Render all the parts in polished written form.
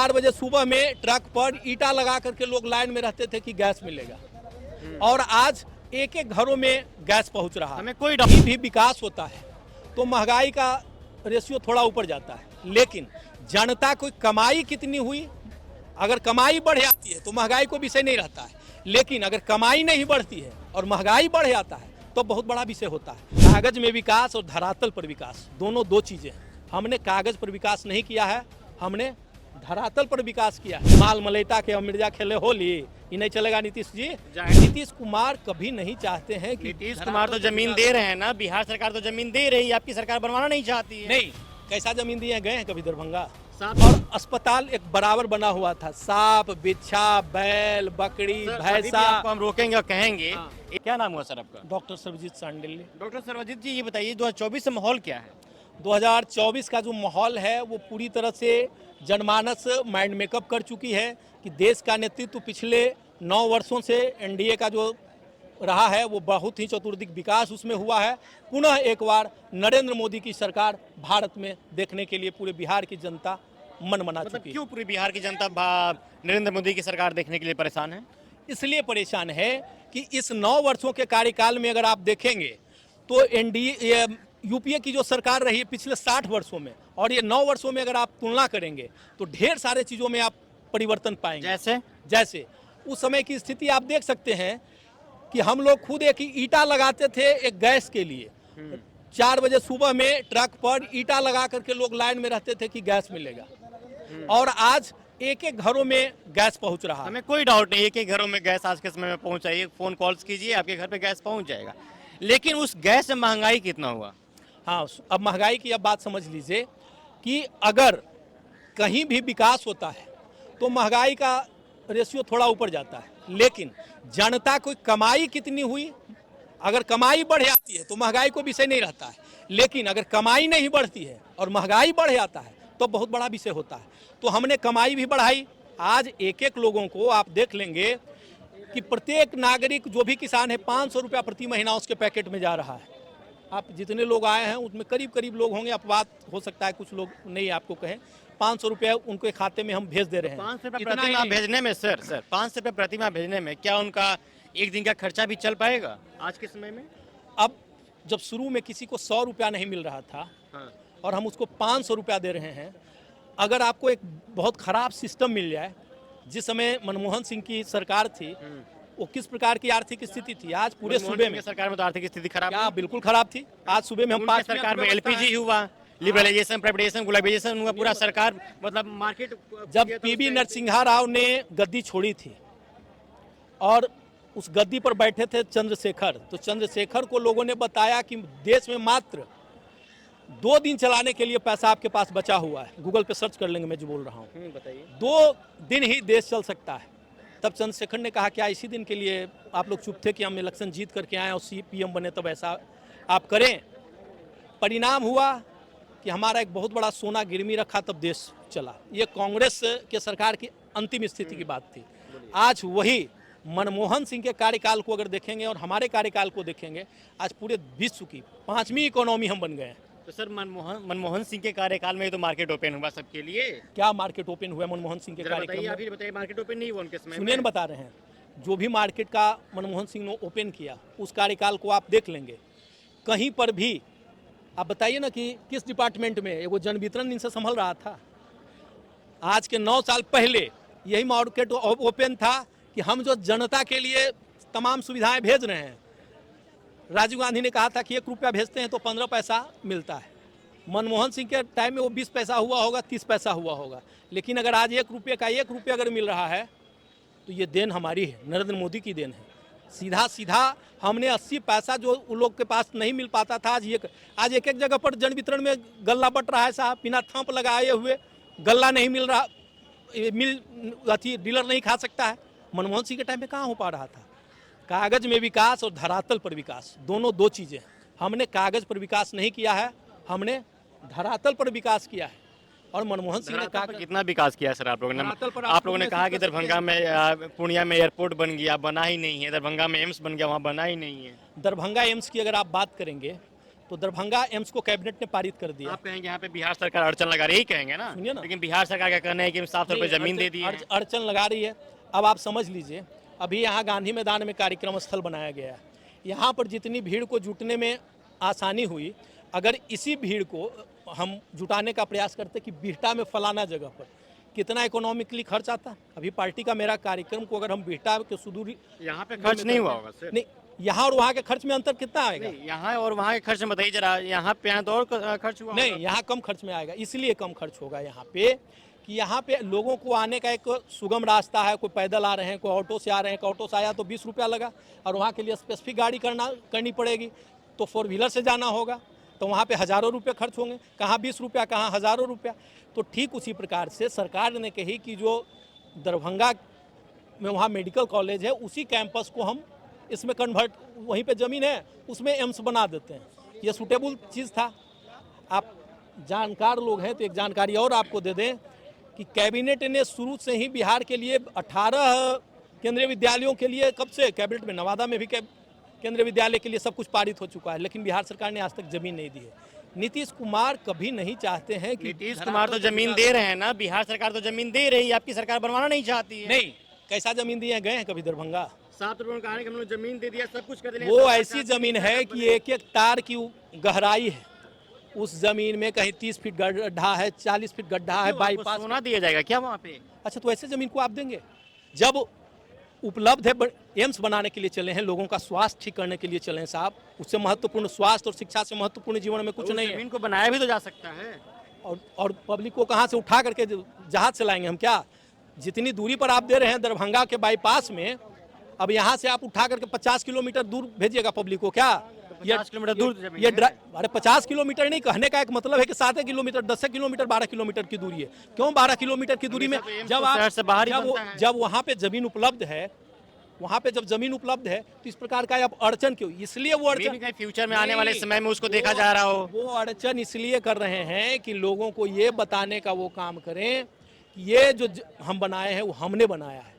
4 बजे सुबह में ट्रक पर ईटा लगा करके लोग लाइन में रहते थे कि गैस मिलेगा, और आज एक एक घरों में गैस पहुंच रहा है। हमें कोई भी विकास होता है तो महंगाई का रेशियो थोड़ा ऊपर जाता है, लेकिन जनता को कमाई कितनी हुई, अगर कमाई बढ़ जाती है तो महंगाई को विषय नहीं रहता है, लेकिन अगर कमाई नहीं बढ़ती है और महंगाई बढ़ जाता है तो बहुत बड़ा विषय होता है। कागज में विकास और धरातल पर विकास दोनों दो चीजें हैं। हमने कागज पर विकास नहीं किया है, हमने धरातल पर विकास किया है। माल मलेटा के मिर्जा खेले होली, ये नहीं चलेगा नीतीश जी। नीतीश कुमार कभी नहीं चाहते हैं कि नीतीश कुमार तो जमीन दे रहे हैं ना, बिहार सरकार तो जमीन दे रही है, आपकी सरकार बनवाना नहीं चाहती है। नहीं, कैसा जमीन दिए, गए हैं कभी दरभंगा? साफ- और अस्पताल एक बराबर बना हुआ था, सांप बिच्छा बैल बकरी सर, अभी भी भैंसा। आपको हम रोकेंगे और कहेंगे। क्या नाम हुआ सर आपका? डॉक्टर सर्वजीत सांडिल्य। डॉक्टर सर्वजीत जी, ये बताइए 2024 से माहौल क्या है? 2024 का जो माहौल है वो पूरी तरह से जनमानस माइंड मेकअप कर चुकी है कि देश का नेतृत्व पिछले 9 वर्षों से एनडीए का जो रहा है वो बहुत ही चतुर्दिक विकास उसमें हुआ है। पुनः एक बार नरेंद्र मोदी की सरकार भारत में देखने के लिए पूरे बिहार की जनता मन बना मतलब चुकी है। क्यों पूरी बिहार की जनता नरेंद्र मोदी की सरकार देखने के लिए परेशान है? इसलिए परेशान है कि इस 9 वर्षों के कार्यकाल में अगर आप देखेंगे तो एनडीए यूपीए की जो सरकार रही है पिछले 60 वर्षों में और ये 9 वर्षों में अगर आप तुलना करेंगे तो ढेर सारे चीज़ों में आप परिवर्तन पाएंगे। जैसे उस समय की स्थिति आप देख सकते हैं कि हम लोग खुद एक ईटा लगाते थे एक गैस के लिए। 4 बजे सुबह में ट्रक पर ईटा लगा करके लोग लाइन में रहते थे कि गैस मिलेगा, और आज एक एक घरों में गैस पहुंच रहा है। हमें कोई डाउट नहीं है कि घरों में गैस आज के समय में पहुंचाइए, फोन कॉल्स कीजिए, आपके घर पे गैस पहुंच जाएगा। लेकिन उस गैस में महंगाई कितना हुआ? हाँ, अब महंगाई की अब बात समझ लीजिए कि अगर कहीं भी विकास होता है तो महंगाई का रेशियो थोड़ा ऊपर जाता है, लेकिन जनता को कमाई कितनी हुई, अगर कमाई बढ़ जाती है तो महंगाई को विषय नहीं रहता है, लेकिन अगर कमाई नहीं बढ़ती है और महंगाई बढ़ जाता है तो बहुत बड़ा विषय होता है। तो हमने कमाई भी बढ़ाई। आज एक एक लोगों को आप देख लेंगे कि प्रत्येक नागरिक जो भी किसान है 500 रुपया प्रति महीना उसके पैकेट में जा रहा है। आप जितने लोग आए हैं उसमें करीब करीब लोग होंगे, अपवाद हो सकता है कुछ लोग नहीं आपको कहें, 500 रुपया उनके खाते में हम भेज दे रहे हैं। 500 रुपये प्रतिमाह भेजने में सर 500 रुपये प्रतिमाह भेजने में क्या उनका एक दिन का खर्चा भी चल पाएगा आज के समय में? अब जब शुरू में किसी को 100 रुपया नहीं मिल रहा था और हम उसको 500 रुपया दे रहे हैं, अगर आपको एक बहुत खराब सिस्टम मिल जाए, जिस समय मनमोहन सिंह की सरकार थी वो किस प्रकार की आर्थिक स्थिति थी, आज पूरे सूबे में सरकार में तो आर्थिक स्थिति खराब क्या बिल्कुल खराब थी। आज सूबे में हम 5 सरकार में एलपीजी हुआ, लिबरलाइजेशन, प्राइवेटाइजेशन, ग्लोबलाइजेशन हुआ, पूरा सरकार मतलब मार्केट। जब पीवी नरसिम्हा राव ने गद्दी छोड़ी थी और उस गद्दी पर बैठे थे चंद्रशेखर, तो चंद्रशेखर को लोगों ने बताया कि देश में मात्र 2 दिन चलाने के लिए पैसा आपके पास बचा हुआ है। गूगल पे सर्च कर लेंगे मैं जो बोल रहा हूँ। बताइए। 2 दिन ही देश चल सकता है। तब चंद्रशेखर ने कहा क्या इसी दिन के लिए आप लोग चुप थे कि हम इलेक्शन जीत करके आए और पीएम बने, तब ऐसा आप करें? परिणाम हुआ कि हमारा एक बहुत बड़ा सोना गिरवी रखा, तब देश चला। ये कांग्रेस के सरकार की अंतिम स्थिति की बात थी। आज वही मनमोहन सिंह के कार्यकाल को अगर देखेंगे और हमारे कार्यकाल को देखेंगे, आज पूरे विश्व की 5वीं इकोनॉमी हम बन गए हैं। तो सर मनमोहन सिंह के कार्यकाल में तो मार्केट ओपन हुआ सबके लिए। क्या मार्केट ओपन हुआ मनमोहन सिंह के कार्यकाल में? आप ही बताइए, मार्केट ओपन नहीं हुआ उनके समय में? सुनिए, बता रहे हैं, जो भी मार्केट का मनमोहन सिंह ने ओपन किया उस कार्यकाल को आप देख लेंगे, कहीं पर भी आप बताइए ना कि किस डिपार्टमेंट में वो जन वितरण इनसे संभल रहा था। आज के 9 साल पहले यही मार्केट ओपन था कि हम जो जनता के लिए तमाम सुविधाएं भेज रहे हैं। राजीव गांधी ने कहा था कि 1 रुपया भेजते हैं तो 15 पैसा मिलता है। मनमोहन सिंह के टाइम में वो 20 पैसा हुआ होगा, 30 पैसा हुआ होगा, लेकिन अगर आज 1 रुपये का 1 रुपया अगर मिल रहा है तो ये देन हमारी है, नरेंद्र मोदी की देन है। सीधा सीधा हमने 80 पैसा जो उन लोग के पास नहीं मिल पाता था, आज एक एक जगह पर जन वितरण में गल्ला बट रहा है साहब, बिना थंप लगाए हुए गल्ला नहीं मिल रहा, डीलर नहीं खा सकता है। मनमोहन सिंह के टाइम में कहाँ हो पा रहा था? कागज में विकास और धरातल पर विकास दोनों दो चीजें हैं। हमने कागज पर विकास नहीं किया है, हमने धरातल पर विकास किया है। और मनमोहन सिंह ने कहा कितना विकास किया सर आप लोगों ने? आप लोगों ने कहा कि दरभंगा में पूर्णिया में एयरपोर्ट बन गया, बना ही नहीं है। दरभंगा में एम्स बन गया, वहाँ बना ही नहीं है। दरभंगा एम्स की अगर आप बात करेंगे तो दरभंगा एम्स को कैबिनेट ने पारित कर दिया। आप कहेंगे यहाँ पे बिहार सरकार अड़चन लगा रही है, कहेंगे ना, सुनिए ना। लेकिन बिहार सरकार का कहना है कि साफ तौर पर जमीन दे दी है। अड़चन लगा रही है। अब आप समझ लीजिए, अभी यहाँ गांधी मैदान में कार्यक्रम स्थल बनाया गया है। यहाँ पर जितनी भीड़ को जुटने में आसानी हुई, अगर इसी भीड़ को हम जुटाने का प्रयास करते कि बिहटा में फलाना जगह पर कितना इकोनॉमिकली खर्च आता। अभी पार्टी का मेरा कार्यक्रम को अगर हम बिहटा के सुदूरी, यहाँ पे खर्च नहीं हुआ होगा सर? नहीं, यहाँ और वहाँ के खर्च में अंतर कितना आएगा? यहाँ और वहाँ के खर्च में बताइए जरा। यहाँ पे तो और खर्च हुआ नहीं, यहाँ कम खर्च में आएगा। इसलिए कम खर्च होगा यहाँ पे कि यहाँ पे लोगों को आने का एक सुगम रास्ता है। कोई पैदल आ रहे हैं, कोई ऑटो से आ रहे हैं। कोई ऑटो से आया तो 20 रुपया लगा, और वहाँ के लिए स्पेसिफिक गाड़ी करनी पड़ेगी, तो 4 व्हीलर से जाना होगा, तो वहाँ पे हज़ारों रुपये खर्च होंगे। कहाँ 20 रुपया, कहाँ हज़ारों रुपया। तो ठीक उसी प्रकार से सरकार ने कही कि जो दरभंगा में वहाँ मेडिकल कॉलेज है, उसी कैंपस को हम इसमें कन्वर्ट, वहीं पे ज़मीन है उसमें एम्स बना देते हैं। ये सूटेबल चीज़ था। आप जानकार लोग हैं तो एक जानकारी और आपको दे दें कि कैबिनेट ने शुरू से ही बिहार के लिए 18 केंद्रीय विद्यालयों के लिए, कब से कैबिनेट में नवादा में भी केंद्रीय विद्यालय के लिए सब कुछ पारित हो चुका है, लेकिन बिहार सरकार ने आज तक जमीन नहीं दी है। नीतीश कुमार कभी नहीं चाहते हैं कि नीतीश कुमार तो जमीन दे रहे हैं ना, बिहार सरकार तो जमीन दे रही है, आपकी सरकार बनवाना नहीं चाहती है। नहीं, कैसा जमीन दिए गए हैं कभी दरभंगा? 7 रुपये कहा कि हम लोग जमीन दे दिया, सब कुछ कर दिया। वो ऐसी जमीन है कि एक एक तार की गहराई है उस जमीन में। कहीं 30 फीट गड्ढा है, 40 फीट गड्ढा है, बाईपास। सोना दिया जाएगा क्या वहाँ पे? अच्छा, तो ऐसे जमीन को आप देंगे? जब उपलब्ध है, एम्स बनाने के लिए चले हैं, लोगों का स्वास्थ्य ठीक करने के लिए चले हैं साहब। उससे महत्वपूर्ण, स्वास्थ्य और शिक्षा से महत्वपूर्ण जीवन में कुछ नहीं है। जमीन को बनाया भी तो जा सकता है। और पब्लिक को कहाँ से उठा करके जहाज से लाएंगे हम क्या? जितनी दूरी पर आप दे रहे हैं दरभंगा के बाईपास में, अब यहाँ से आप उठा करके 50 किलोमीटर दूर भेजिएगा पब्लिक को क्या? 50 किलोमीटर दूर ये अरे 50 किलोमीटर नहीं, कहने का एक मतलब है कि 7 किलोमीटर, 10 किलोमीटर, 12 किलोमीटर की दूरी है। क्यों 12 किलोमीटर की दूरी में? जब वहाँ पे जमीन उपलब्ध है, वहाँ पे जब जमीन उपलब्ध है, तो इस प्रकार का अब अड़चन क्यों? इसलिए वो अड़चन फ्यूचर में आने वाले समय में उसको देखा जा रहा हो। वो अड़चन इसलिए कर रहे हैं कि लोगों को ये बताने का वो काम करें कि ये जो हम बनाए हैं वो हमने बनाया है,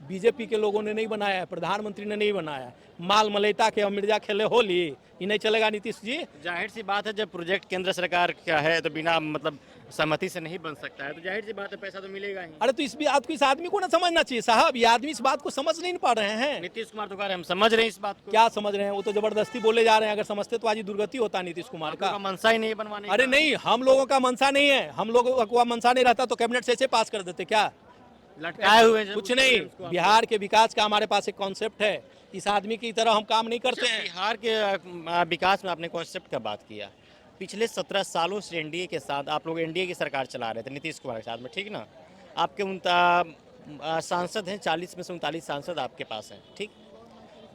बीजेपी के लोगों ने नहीं बनाया है, प्रधानमंत्री ने नहीं बनाया है। माल मलेटा के और मिर्जा खेले होली, ये नहीं चलेगा नीतीश जी। जाहिर सी बात है, जब प्रोजेक्ट केंद्र सरकार का है तो बिना मतलब सहमति से नहीं बन सकता है, तो जाहिर सी बात है पैसा तो मिलेगा ही। अरे तो इस बात को इस आदमी को ना समझना चाहिए साहब। ये आदमी इस बात को समझ नहीं पा रहे हैं। नीतीश कुमार तो कह रहे हैं हम समझ रहे हैं इस बात को। क्या समझ रहे हैं? वो तो जबरदस्ती बोले जा रहे हैं। अगर समझते तो आज ये दुर्गति होता नीतीश कुमार का। मनसा ही नहीं बनवाने। अरे नहीं, हम लोगों का मनसा नहीं है। हम लोगों का मनसा नहीं रहता तो कैबिनेट से ऐसे पास कर देते क्या? लटकाए हुए कुछ नहीं। बिहार के विकास का हमारे पास एक कॉन्सेप्ट है। इस आदमी की तरह हम काम नहीं करते हैं। बिहार के विकास में आपने कॉन्सेप्ट का बात किया। पिछले 17 सालों से एनडीए के साथ आप लोग एनडीए की सरकार चला रहे थे नीतीश कुमार के साथ में, ठीक ना? आपके सांसद हैं, 40 में से 39 सांसद आपके पास हैं, ठीक?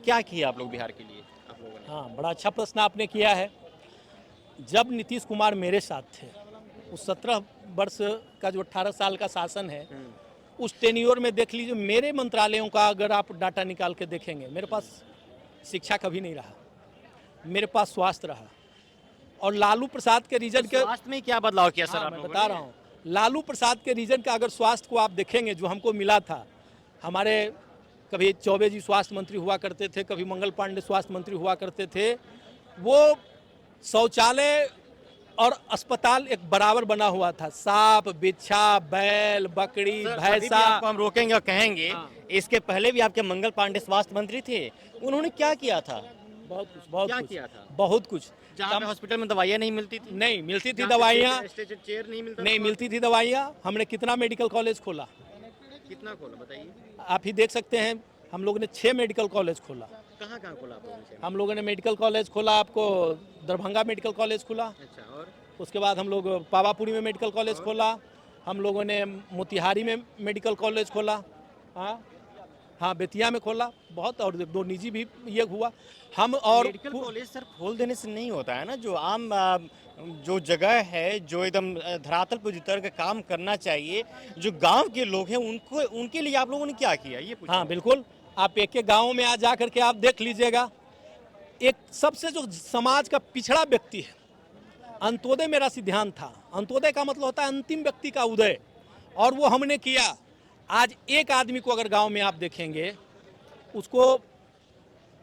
क्या किया आप लोग बिहार के लिए आप लोगों ने? हाँ, बड़ा अच्छा प्रश्न आपने किया है। जब नीतीश कुमार मेरे साथ थे, उस 17 वर्ष का जो 18 साल का शासन है, उस टेन्योर में देख लीजिए, मेरे मंत्रालयों का अगर आप डाटा निकाल के देखेंगे, मेरे पास शिक्षा कभी नहीं रहा, मेरे पास स्वास्थ्य रहा। और लालू प्रसाद के रीजन के स्वास्थ्य में क्या बदलाव किया सर? मैं बता रहा हूँ, लालू प्रसाद के रीजन का अगर स्वास्थ्य को आप देखेंगे, जो हमको मिला था, हमारे कभी चौबे जी स्वास्थ्य मंत्री हुआ करते थे, कभी मंगल पांडे स्वास्थ्य मंत्री हुआ करते थे। वो शौचालय और अस्पताल एक बराबर बना हुआ था। सांप, बिच्छा, बैल, बकरी, भैंसा। आपको हम रोकेंगे और कहेंगे इसके पहले भी आपके मंगल पांडे स्वास्थ्य मंत्री थे, उन्होंने क्या किया था? बहुत कुछ, बहुत क्या कुछ किया था? बहुत कुछ। जहाँ पे हॉस्पिटल में दवाइयाँ नहीं मिलती थी? नहीं मिलती थी दवाइयाँ, चेयर नहीं मिलता, नहीं मिलती थी दवाइयाँ। हमने कितना मेडिकल कॉलेज खोला, कितना खोला बताइए? आप ही देख सकते हैं। हम लोगों ने 6 मेडिकल कॉलेज खोला। कहाँ कहाँ खोला आप लोगों ने? हम लोगों ने मेडिकल कॉलेज खोला, आपको दरभंगा मेडिकल कॉलेज खोला। अच्छा, और उसके बाद हम लोग पावापुरी में मेडिकल कॉलेज खोला। हम लोगों ने मोतिहारी में मेडिकल कॉलेज खोला। हाँ, बेतिया में खोला बहुत, और 2 निजी भी ये हुआ। हम और मेडिकल कॉलेज सर खोल देने से नहीं होता है ना। जो आम जो जगह है, जो एकदम धरातल पर उतर के काम करना चाहिए, जो गांव के लोग हैं उनको, उनके लिए आप लोगों ने क्या किया ये पूछा? हाँ बिल्कुल, आप एक एक गाँव में आ जा करके आप देख लीजिएगा। एक सबसे जो समाज का पिछड़ा व्यक्ति है, अंत्योदय मेरा सिद्धांत था। अंत्योदय का मतलब होता है अंतिम व्यक्ति का उदय, और वो हमने किया। आज एक आदमी को अगर गांव में आप देखेंगे, उसको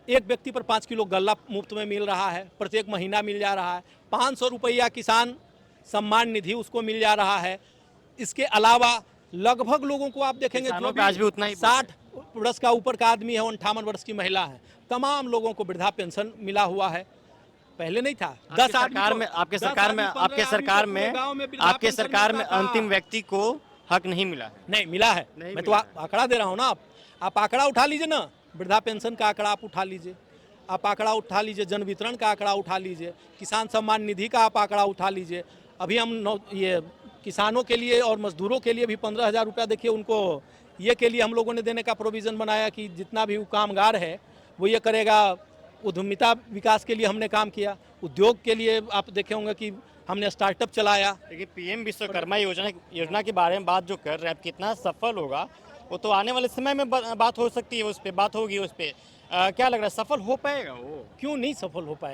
एक व्यक्ति पर 5 किलो गल्ला मुफ्त में मिल रहा है, प्रत्येक महीना मिल जा रहा है। 500 रुपया किसान सम्मान निधि उसको मिल जा रहा है। इसके अलावा लगभग लोगों को आप देखेंगे किसानों जो पे आज भी उतना ही 60 वर्ष का ऊपर का आदमी है, 58 वर्ष की महिला है, तमाम लोगों को वृद्धा पेंशन मिला हुआ है। पहले नहीं था। आपके सरकार में आपके सरकार में अंतिम व्यक्ति को हक नहीं मिला है। नहीं मिला है। नहीं मैं तो मिला है। आंकड़ा दे रहा हूँ ना। आप आंकड़ा उठा लीजिए ना, वृद्धा पेंशन का आंकड़ा आप उठा लीजिए, आप आंकड़ा उठा लीजिए, जन वितरण का आंकड़ा उठा लीजिए, किसान सम्मान निधि का आप आंकड़ा उठा लीजिए। अभी हम ये किसानों के लिए और मजदूरों के लिए भी 15,000 रुपया देखिए उनको ये के लिए हम लोगों ने देने का प्रोविज़न बनाया कि जितना भी वो कामगार है वो ये करेगा। उद्यमिता विकास के लिए हमने काम किया। उद्योग के लिए आप देखे होंगे कि हमने स्टार्टअप चलाया। देखिए पीएम विश्वकर्मा योजना के बारे में बात जो कर रहे हैं, अब कितना सफल होगा वो तो आने वाले समय में बात हो सकती है, उस पर बात होगी उस पर। क्या लग रहा है सफल हो पाएगा वो? क्यों नहीं सफल हो पाएगा?